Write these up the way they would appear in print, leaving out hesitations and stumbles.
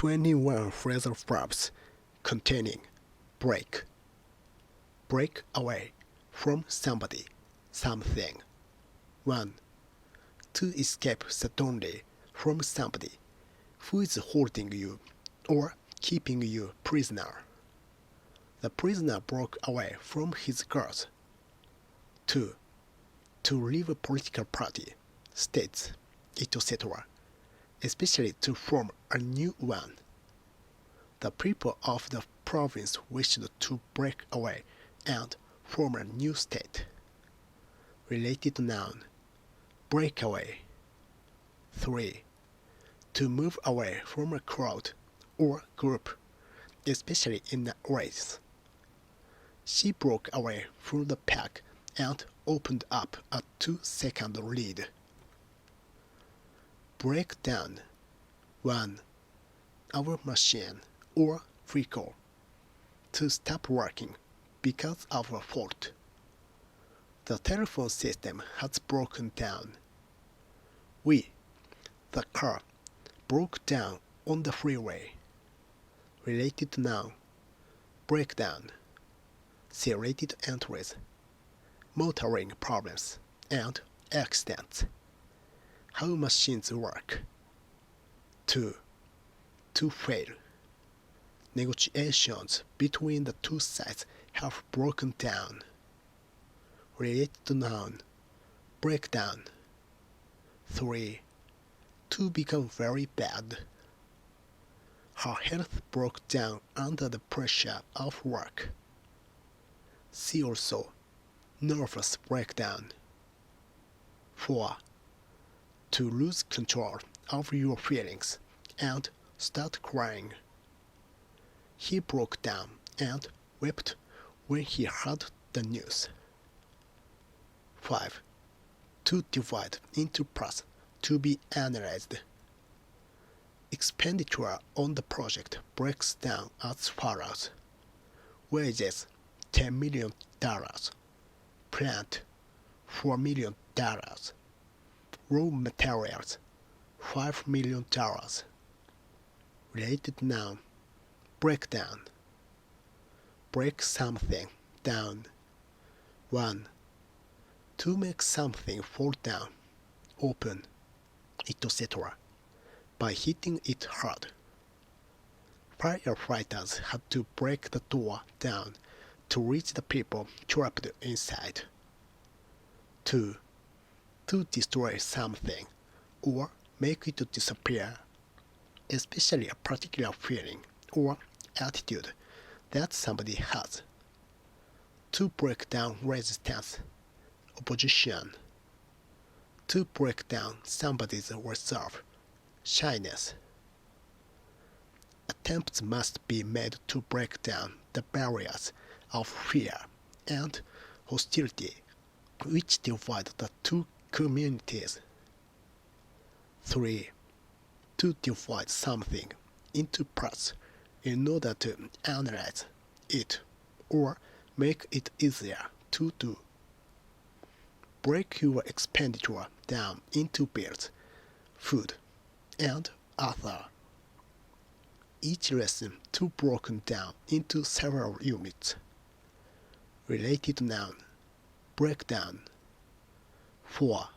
21 phrasal verbs containing break. Break away from somebody, something. 1. To escape suddenly from somebody who is holding you or keeping you prisoner. The prisoner broke away from his guards. 2. To leave a political party, states, etc., especially to form a new one. The people of the province wished to break away and form a new state. Related noun, break away. 3. To move away from a crowd or group, especially in a race. She broke away from the pack and opened up a 2-second lead. Break down. 1. Our machine or vehicle to stop working because of a fault. The telephone system has broken down. The car, broke down on the freeway. Related noun, breakdown. See related entries, motoring problems and accidents. How machines work. 2. To fail. Negotiations between the two sides have broken down. Related noun, breakdown. 3. To become very bad. Her health broke down under the pressure of work. See also, nervous breakdown. 4. To lose control of your feelings and start crying. He broke down and wept when he heard the news. 5. To divide into parts to be analyzed. Expenditure on the project breaks down as follows. Wages, $10 million. Plant, $4 million. Raw materials, $5 million. Related noun, breakdown. Break something down. 1. To make something fall down, open, etc., by hitting it hard. Firefighters had to break the door down to reach the people trapped inside. 2. To destroy something or make it disappear, especially a particular feeling or attitude that somebody has. To break down resistance, opposition. To break down somebody's reserve, shyness. Attempts must be made to break down the barriers of fear and hostility which divide the two communities. 3. To divide something into parts in order to analyze it or make it easier to do. Break your expenditure down into bills, food, and other. Each lesson to broken down into several units. Related noun, breakdown. 4.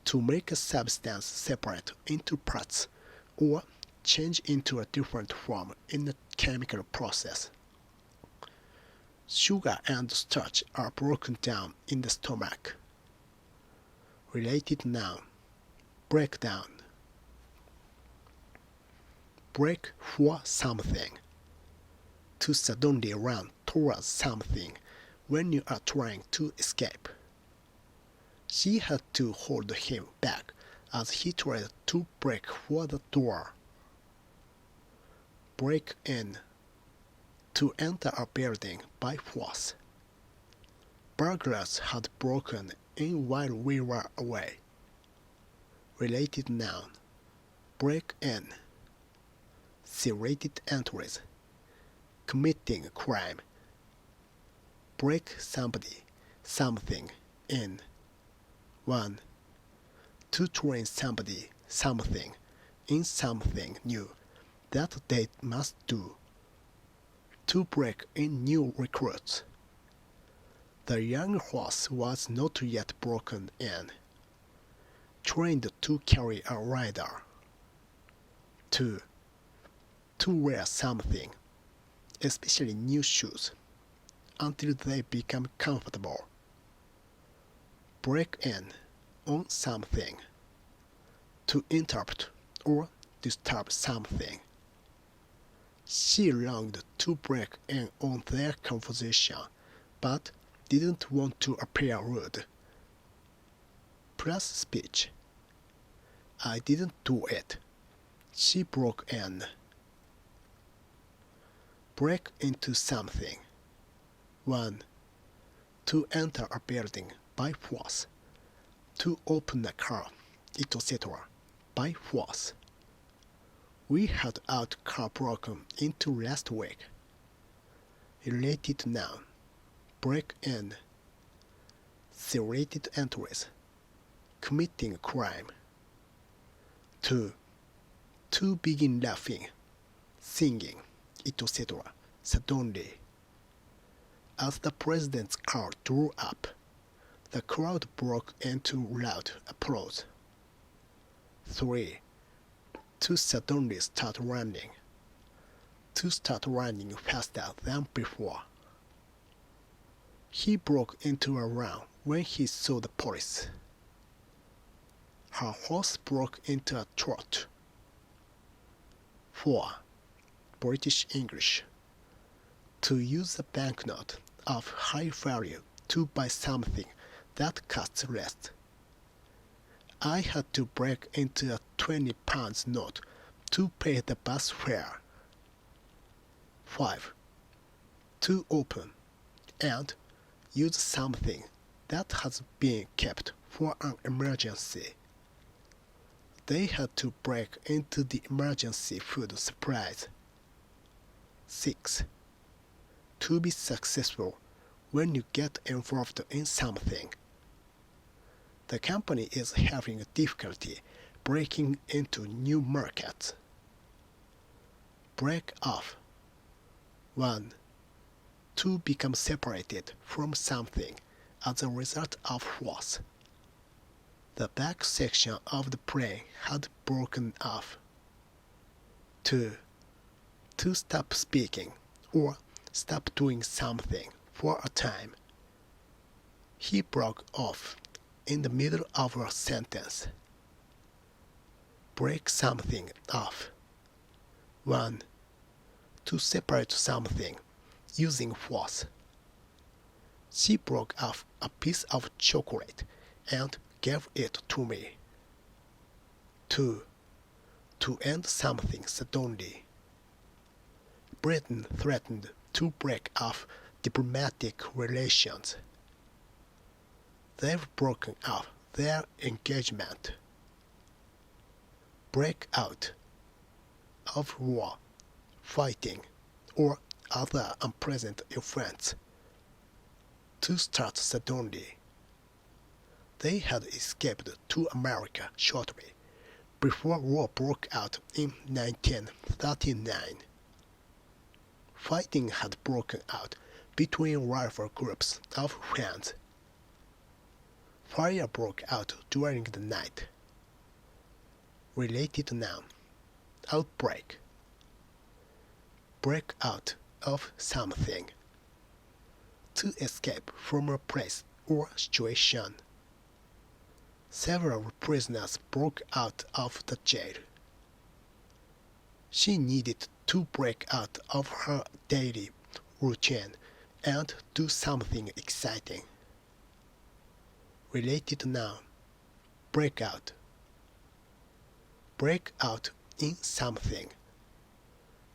To make a substance separate into parts or change into a different form in a chemical process. Sugar and starch are broken down in the stomach. Related noun, breakdown. Break for something. To suddenly run towards something when you are trying to escape. She had to hold him back as he tried to break for the door. Break in. To enter a building by force. Burglars had broken in while we were away. Related noun, break in. See related entries, committing crime. Break somebody, something in. 1. To train somebody, something in something new that they must do to break in new recruits. The young horse was not yet broken in, trained to carry a rider. 2. To wear something, especially new shoes, until they become comfortable. Break in on something, to interrupt or disturb something. She longed to break in on their conversation, but didn't want to appear rude. Plus speech. I didn't do it. She broke in. Break into something. 1. To enter a building by force. To open a car, etc. by force. We had our car broken into last week. Related noun. Break in. Related entries. Committing crime. 2. To begin laughing, singing, etc. suddenly. As the president's car drew up, the crowd broke into loud applause. 3. To suddenly start running. To start running faster than before. He broke into a run when he saw the police. Her horse broke into a trot. 4. British English. To use a banknote of high value to buy something that costs less. I had to break into a £20 note to pay the bus fare. 5. To open and use something that has been kept for an emergency. They had to break into the emergency food supplies. 6. To be successful when you get involved in something. The company is having difficulty breaking into new markets. Break off. 1. To become separated from something as a result of force. The back section of the plane had broken off. 2. To stop speaking or stop doing something for a time. He broke off in the middle of a sentence. Break something off. 1. To separate something using force. She broke off a piece of chocolate and gave it to me. 2. To end something suddenly. Britain threatened to break off diplomatic relations. They've broken off their engagement. Break out of war, fighting, or other unpleasant events. To start suddenly. They had escaped to America shortly before war broke out in 1939. Fighting had broken out between rival groups of friends. Fire broke out during the night. Related noun. Outbreak. Break out of something. To escape from a place or situation. Several prisoners broke out of the jail. She needed to break out of her daily routine and do something exciting. Related noun. Break out. Break out in something.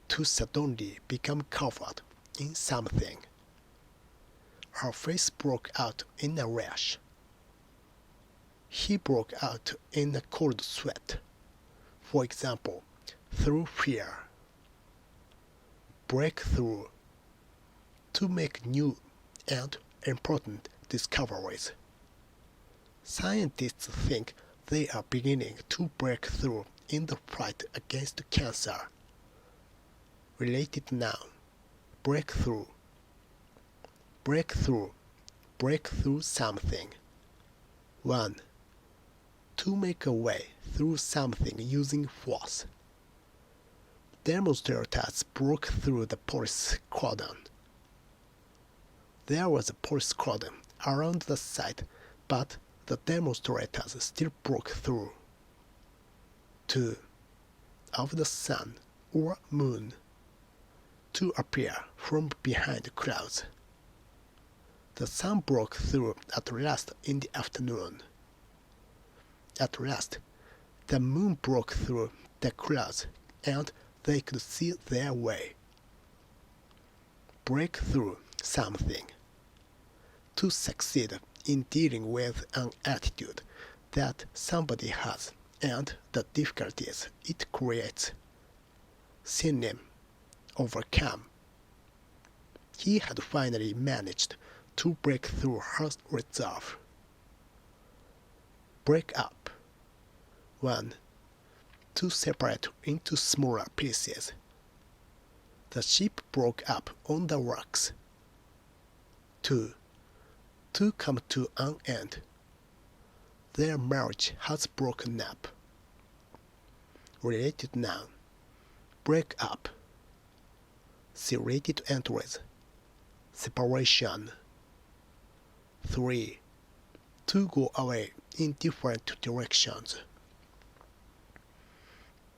To suddenly become covered in something. Her face broke out in a rash. He broke out in a cold sweat. For example, through fear. Break through. To make new and important discoveries. Scientists think they are beginning to break through in the fight against cancer. Related noun. Breakthrough. Breakthrough. Break through something. 1. To make a way through something using force. Demonstrators broke through the police cordon. There was a police cordon around the site, but the demonstrators still broke through. 2. Of the sun or moon. To appear from behind clouds. The sun broke through at last in the afternoon. At last, the moon broke through the clouds and they could see their way. Break through something. To succeed in dealing with an attitude that somebody has and the difficulties it creates. Synonym. Overcome. He had finally managed to break through her resolve. Break up. 1. To separate into smaller pieces. The ship broke up on the rocks. 2. To come to an end. Their marriage has broken up. Related noun. Break up. See related entries. Separation. 3. To go away in different directions.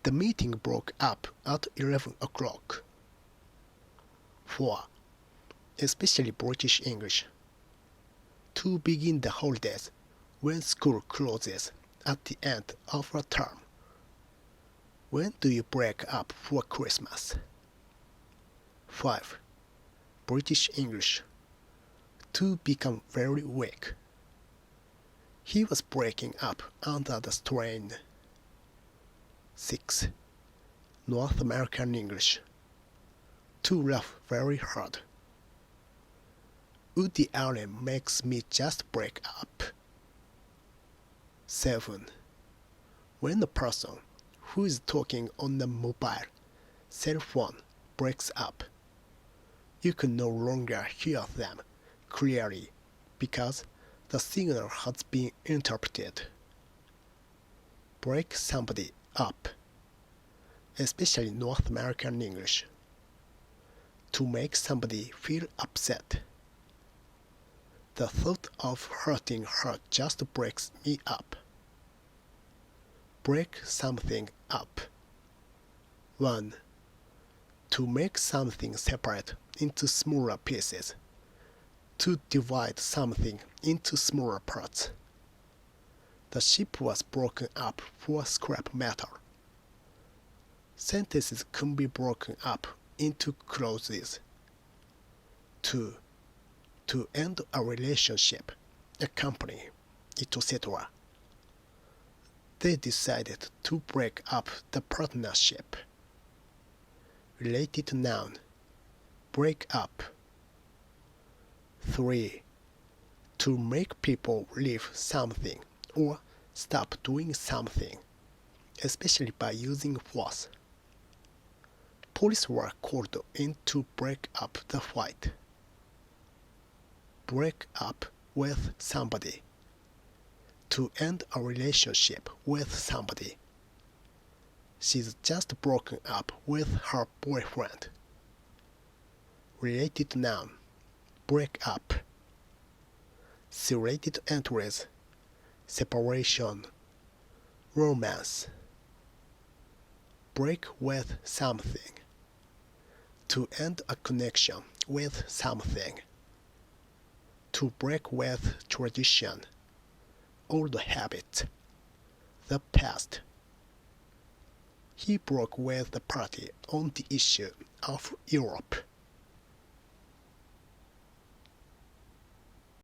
The meeting broke up at 11 o'clock. 4. Especially British English. To begin the holidays when school closes at the end of a term. When do you break up for Christmas? 5. British English. To become very weak. He was breaking up under the strain. 6. North American English. To laugh very hard. Woody Allen makes me just break up. 7. When the person who is talking on the mobile cell phone breaks up, you can no longer hear them clearly because the signal has been interrupted. Break somebody up, especially North American English. To make somebody feel upset. The thought of hurting her just breaks me up. Break something up. 1. To make something separate into smaller pieces. To divide something into smaller parts. The ship was broken up for scrap metal. Sentences can be broken up into clauses. 2. To end a relationship, a company, etc. They decided to break up the partnership. Related noun. Break up. 3. To make people leave something or stop doing something, especially by using force. Police were called in to break up the fight. Break up with somebody. To end a relationship with somebody. She's just broken up with her boyfriend. Related noun. Break up. See related entries. Separation. Romance. Break with something. To end a connection with something. To break with tradition. Old habits. The past. He broke with the party on the issue of Europe.